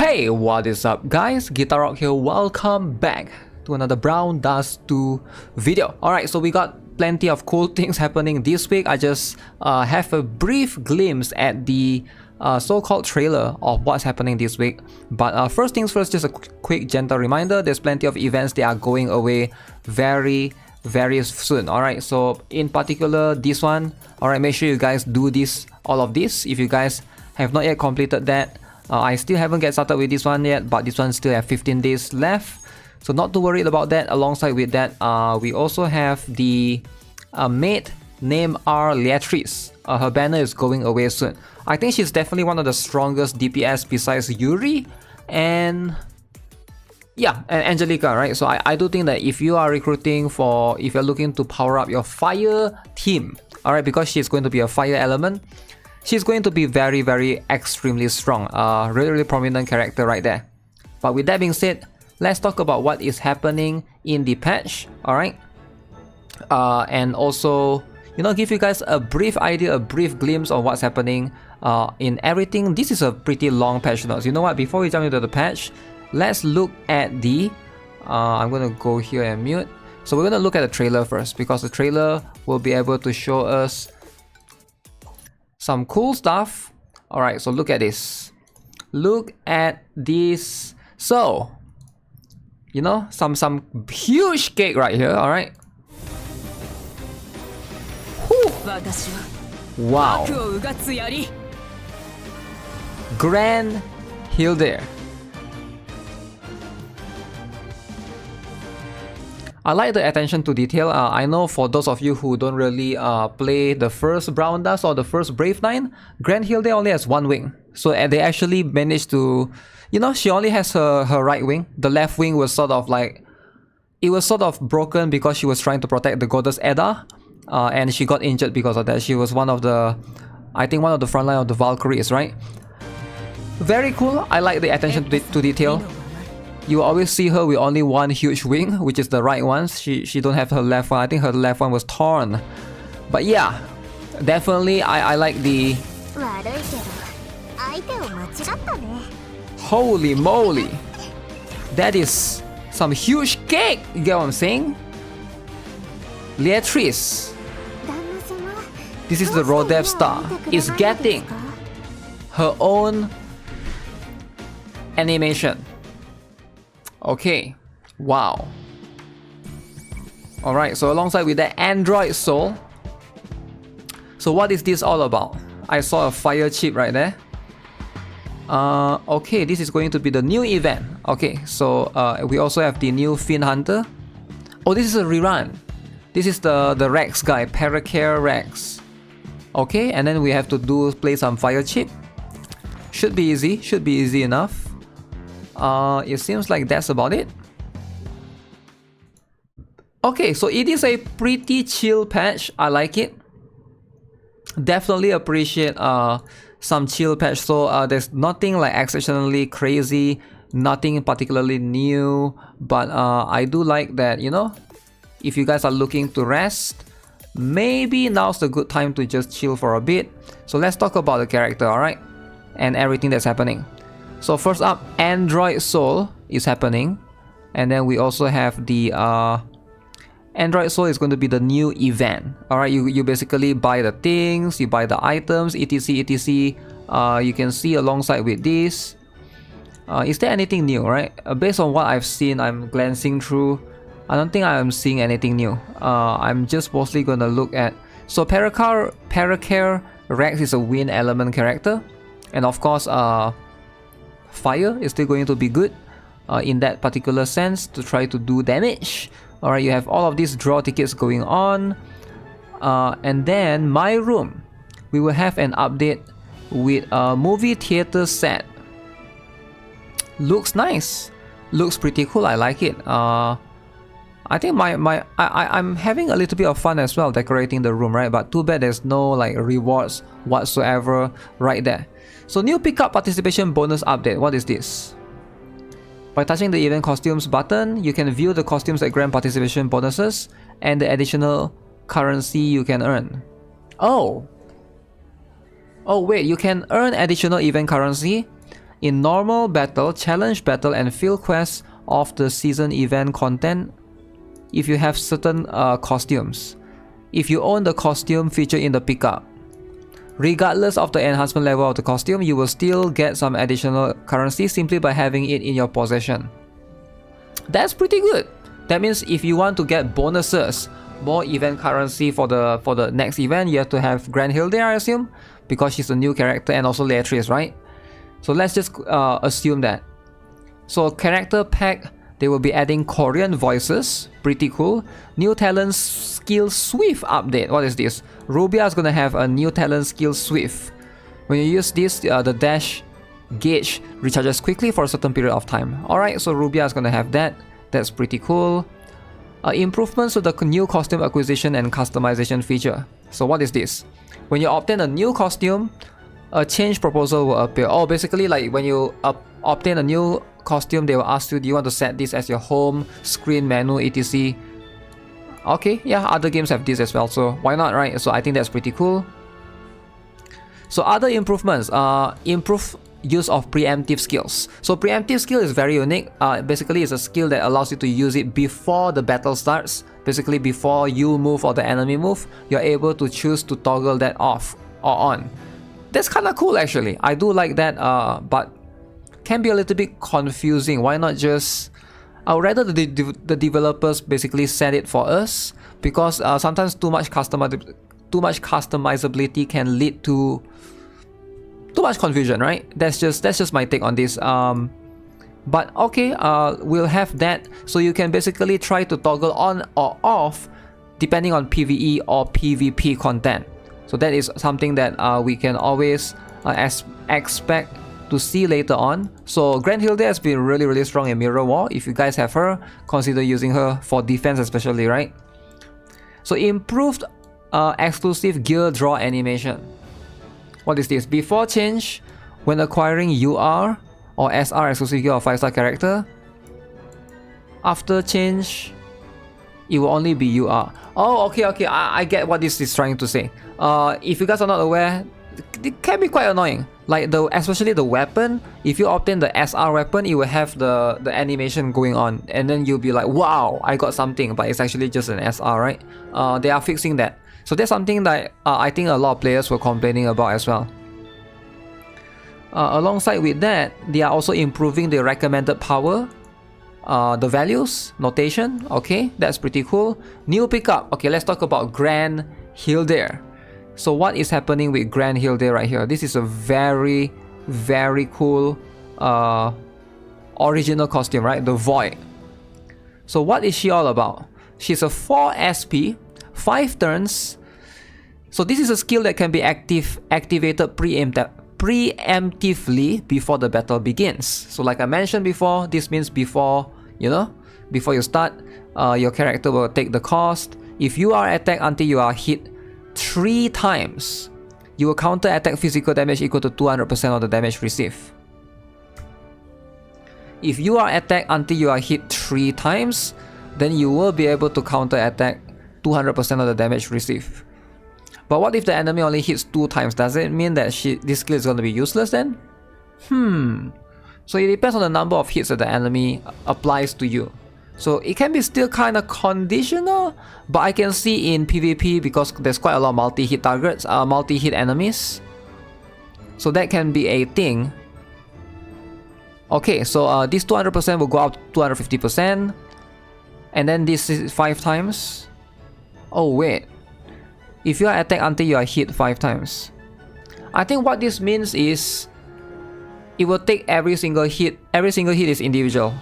Hey, what is up guys? GuitarRock here, welcome back to another Brown Dust 2 video. Alright, so we got plenty of cool things happening this week. I just have a brief glimpse at the so-called trailer of what's happening this week. But first things first, just a quick gentle reminder, there's plenty of events that are going away very soon. Alright, so in particular this one, alright, make sure you guys do all of this. If you guys have not yet completed that, I still haven't get started with this one yet, but this one still have 15 days left, so not too worried about that. Alongside with that, we also have the maid named Leatrice. Her banner is going away soon. I think she's definitely one of the strongest DPS besides Yuri and Angelica, right? So I do think that if you are recruiting if you're looking to power up your fire team, alright, because she's going to be a fire element, she's going to be very extremely strong. Really prominent character right there. But with that being said, let's talk about what is happening in the patch, alright? And also, give you guys a brief idea, a brief glimpse of what's happening in everything. This is a pretty long patch notes. You know what, before we jump into the patch, let's look at the I'm gonna go here and mute. So we're gonna look at the trailer first, because the trailer will be able to show us some cool stuff. Alright, so look at this. Look at this. So, some huge cake right here, alright? Wow. GRAN Hilde. I like the attention to detail. I know for those of you who don't really play the first Brown Dust or the first Brave 9, GRAN Hilde only has one wing. So they actually managed to, she only has her right wing. The left wing was sort of like, it was sort of broken because she was trying to protect the goddess Edda. And she got injured because of that. She was one of the, I think one of the front line of the Valkyries, right? Very cool. I like the attention to detail. You always see her with only one huge wing, which is the right one. She don't have her left one. I think her left one was torn. But yeah, definitely I like the... Holy moly! That is some huge cake! You get what I'm saying? Leatrice. This is the Rodev star. Is getting her own animation. Okay, wow. Alright, so alongside with that, Android Soul. So what is this all about? I saw a fire chip right there. Okay, this is going to be the new event. Okay, so we also have the new Fin Hunter. Oh, this is a rerun. This is the Rex guy, Paracare Rex. Okay, and then we have to play some fire chip. Should be easy enough. It seems like that's about it. Okay, so it is a pretty chill patch. I like it. Definitely appreciate some chill patch. So there's nothing like exceptionally crazy, nothing particularly new, but I do like that, if you guys are looking to rest, maybe now's the good time to just chill for a bit. So let's talk about the character, alright? And everything that's happening. So first up, Android Soul is happening, and then we also have the Android Soul is going to be the new event. Alright, you basically buy the things, you buy the items, etc. You can see alongside with this. Is there anything new, right? Based on what I've seen, I'm glancing through, I don't think I'm seeing anything new. I'm just mostly gonna look at... So Paracare Rex is a wind element character, and of course fire is still going to be good in that particular sense to try to do damage. Alright, you have all of these draw tickets going on. And then my room, we will have an update with a movie theater set. Looks nice. Looks pretty cool. I like it. I think I'm having a little bit of fun as well decorating the room, right? But too bad there's no like rewards whatsoever right there. So new pickup participation bonus update. What is this? By touching the event costumes button, you can view the costumes at GRAN participation bonuses and the additional currency you can earn. Oh wait, you can earn additional event currency in normal battle, challenge battle, and field quests of the season event content if you have certain costumes. If you own the costume featured in the pickup. Regardless of the enhancement level of the costume, you will still get some additional currency simply by having it in your possession. That's pretty good. That means if you want to get bonuses, more event currency for the next event, you have to have GRAN Hilde, I assume, because she's a new character, and also Leatrice, right? So let's just assume that. So character pack, they will be adding Korean voices, pretty cool. New talent skill Swift update. What is this? Rubia is gonna have a new talent skill Swift. When you use this, the dash gauge recharges quickly for a certain period of time. Alright, so Rubia is gonna have that. That's pretty cool. Improvements to the new costume acquisition and customization feature. So what is this? When you obtain a new costume, a change proposal will appear. Oh, basically like when you obtain a new costume, they will ask you, do you want to set this as your home screen menu, etc. Okay, yeah, other games have this as well, so why not, right? So I think that's pretty cool. So other improvements, improve use of preemptive skills. So preemptive skill is very unique. Basically it's a skill that allows you to use it before the battle starts. Basically before you move or the enemy move, you're able to choose to toggle that off or on. That's kind of cool actually. I do like that, but can be a little bit confusing. Why not just... I would rather the developers basically set it for us, because sometimes too much customizability can lead to too much confusion, right? That's just my take on this. But okay, we'll have that, so you can basically try to toggle on or off depending on PvE or PvP content. So that is something that we can always expect to see later on. So GRAN Hilde has been really strong in Mirror War. If you guys have her, consider using her for defense especially, right? So improved exclusive gear draw animation. What is this? Before change, when acquiring UR or SR exclusive gear of 5-star character, after change, it will only be UR. Oh, okay, I get what this is trying to say. If you guys are not aware, it can be quite annoying. Like especially the weapon, if you obtain the SR weapon, it will have the animation going on, and then you'll be like, wow, I got something, but it's actually just an SR, right? They are fixing that. So that's something that I think a lot of players were complaining about as well. Alongside with that, they are also improving the recommended power, the values, notation. Okay, that's pretty cool. New pickup. Okay, let's talk about GRAN Hilde. So what is happening with GRAN Hilde right here? This is a very cool original costume, right? The Void. So what is she all about? She's a 4 SP, 5 turns. So this is a skill that can be activated preemptively before the battle begins. So like I mentioned before, this means before you start, your character will take the cost. If you are attacked until you are hit 3 times, you will counter attack physical damage equal to 200% of the damage received. If you are attacked until you are hit 3 times, then you will be able to counter attack 200% of the damage received. But what if the enemy only hits 2 times? Does it mean that this skill is going to be useless then? So it depends on the number of hits that the enemy applies to you. So it can be still kind of conditional, but I can see in PvP, because there's quite a lot of multi-hit targets, multi-hit enemies. So that can be a thing. Okay, so this 200% will go up to 250%. And then this is 5 times. Oh wait. If you are attacked until you are hit 5 times. I think what this means is it will take every single hit. Every single hit is individual.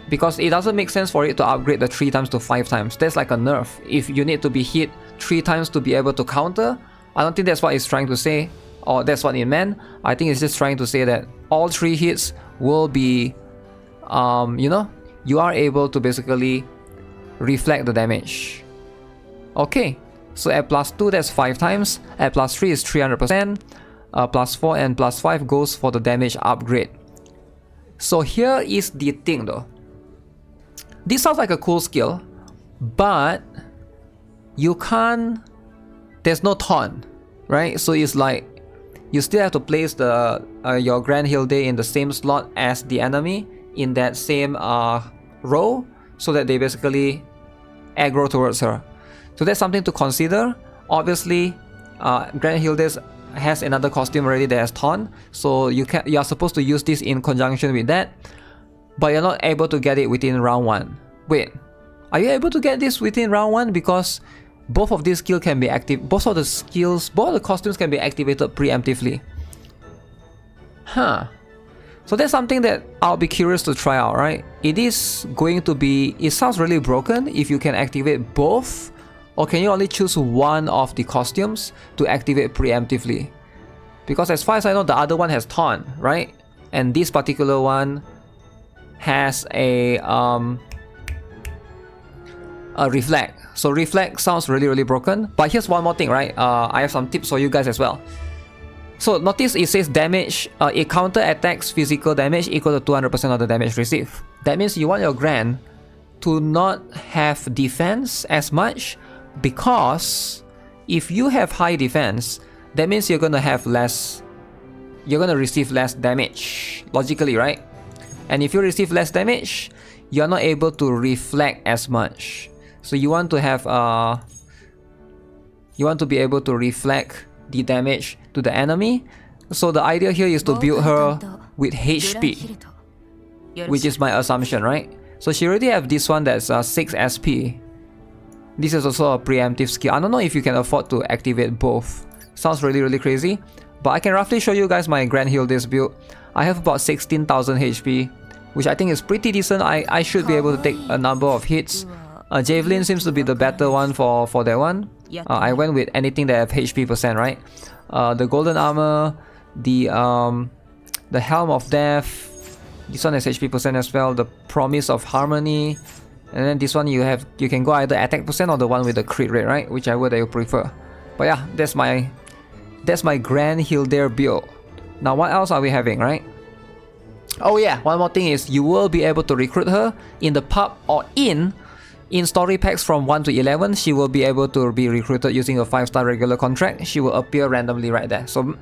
Because it doesn't make sense for it to upgrade the 3 times to 5 times. That's like a nerf. If you need to be hit 3 times to be able to counter, I don't think that's what it's trying to say, or that's what it meant. I think it's just trying to say that all 3 hits will be, you are able to basically reflect the damage. Okay, so at +2 that's 5 times, at +3 is 300%, +4 and +5 goes for the damage upgrade. So here is the thing though. This sounds like a cool skill, but you can't, there's no taunt, right? So it's like, you still have to place the your Grand Hilde in the same slot as the enemy in that same row, so that they basically aggro towards her. So that's something to consider. Obviously, Grand Hilde has another costume already that has Taunt, so you are supposed to use this in conjunction with that, but you're not able to get it within round 1. Wait, are you able to get this within round 1? Because both of these skills can be active. Both of the costumes can be activated preemptively. Huh. So that's something that I'll be curious to try out, right? It sounds really broken if you can activate both, or can you only choose one of the costumes to activate preemptively? Because as far as I know, the other one has Taunt, right? And this particular one has a Reflect. So Reflect sounds really broken. But here's one more thing, right? I have some tips for you guys as well. So notice it says damage, it counter attacks physical damage equal to 200% of the damage received. That means you want your Gran to not have defense as much, because if you have high defense, that means you're gonna receive less damage, logically, right? And if you receive less damage, you're not able to reflect as much. So you want to have you want to be able to reflect the damage to the enemy. So the idea here is to build her with HP, which is my assumption, right? So she already have this one that's 6 SP. This is also a preemptive skill. I don't know if you can afford to activate both. Sounds really crazy, but I can roughly show you guys my Grand Hilde's build. I have about 16,000 HP, which I think is pretty decent. I should be able to take a number of hits. Javelin seems to be the better one for that one. I went with anything that have HP %, right? The golden armor, the helm of death, this one has HP % as well. The promise of harmony, and then this one you can go either attack % or the one with the crit rate, right? Whichever that you prefer. But yeah, that's my Grand Hilde build. Now what else are we having, right? Oh yeah, one more thing is you will be able to recruit her in the pub or in story packs from 1 to 11. She will be able to be recruited using a 5-star regular contract. She will appear randomly right there. So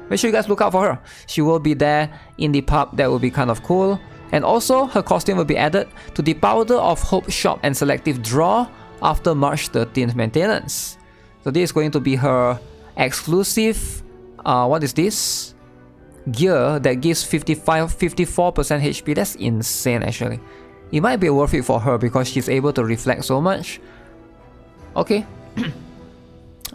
make sure you guys look out for her. She will be there in the pub. That will be kind of cool. And also her costume will be added to the Powder of Hope shop and selective draw after March 13th maintenance. So this is going to be her exclusive, what is this? Gear that gives 54% HP. That's insane actually. It might be worth it for her because she's able to reflect so much. Okay.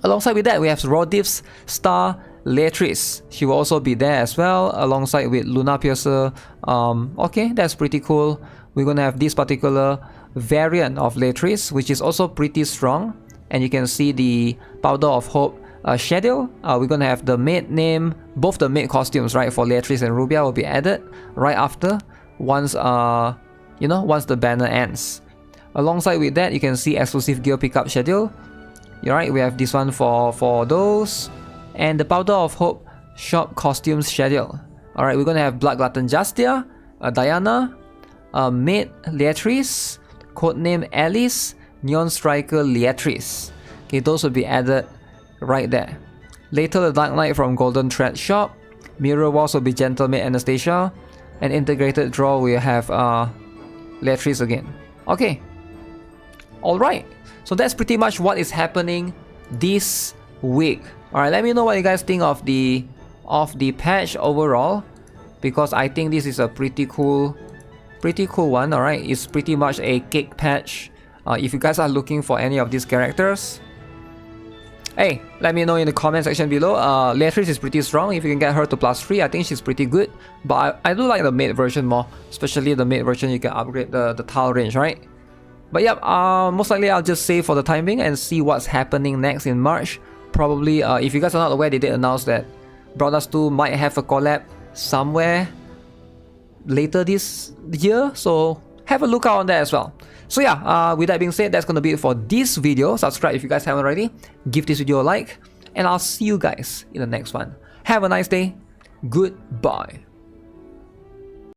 Alongside with that, we have Rodif's Star Leatrice. She will also be there as well, alongside with Luna Piercer. Okay, that's pretty cool. We're gonna have this particular variant of Leatrice, which is also pretty strong. And you can see the Powder of Hope schedule. We're gonna have the maid name, both the maid costumes, right, for Leatrice and Rubia will be added right after, once once the banner ends. Alongside with that, you can see exclusive gear pickup schedule. Alright, we have this one for those, and the Powder of Hope shop costumes schedule. Alright, we're gonna have Blood Glutton Justia, Diana, maid Leatrice, codename Alice, Neon Striker Leatrice. Okay, those will be added right there. Later, the Dark Knight from Golden Thread shop. Mirror Walls will be Gentle Maid Anastasia, and integrated draw we have Leatrice again. Okay. Alright. So that's pretty much what is happening this week. Alright, let me know what you guys think of the patch overall, because I think this is a pretty cool one. Alright, it's pretty much a cake patch. If you guys are looking for any of these characters, hey, let me know in the comment section below. Leatrice is pretty strong. If you can get her to +3, I think she's pretty good. But I do like the maid version more, especially the maid version. You can upgrade the tile range, right? But yeah, most likely I'll just save for the time being and see what's happening next in March. Probably, if you guys are not aware, they did announce that Brothers 2 might have a collab somewhere later this year. So have a look out on that as well. So yeah, with that being said, that's gonna be it for this video. Subscribe if you guys haven't already. Give this video a like, and I'll see you guys in the next one. Have a nice day. Goodbye.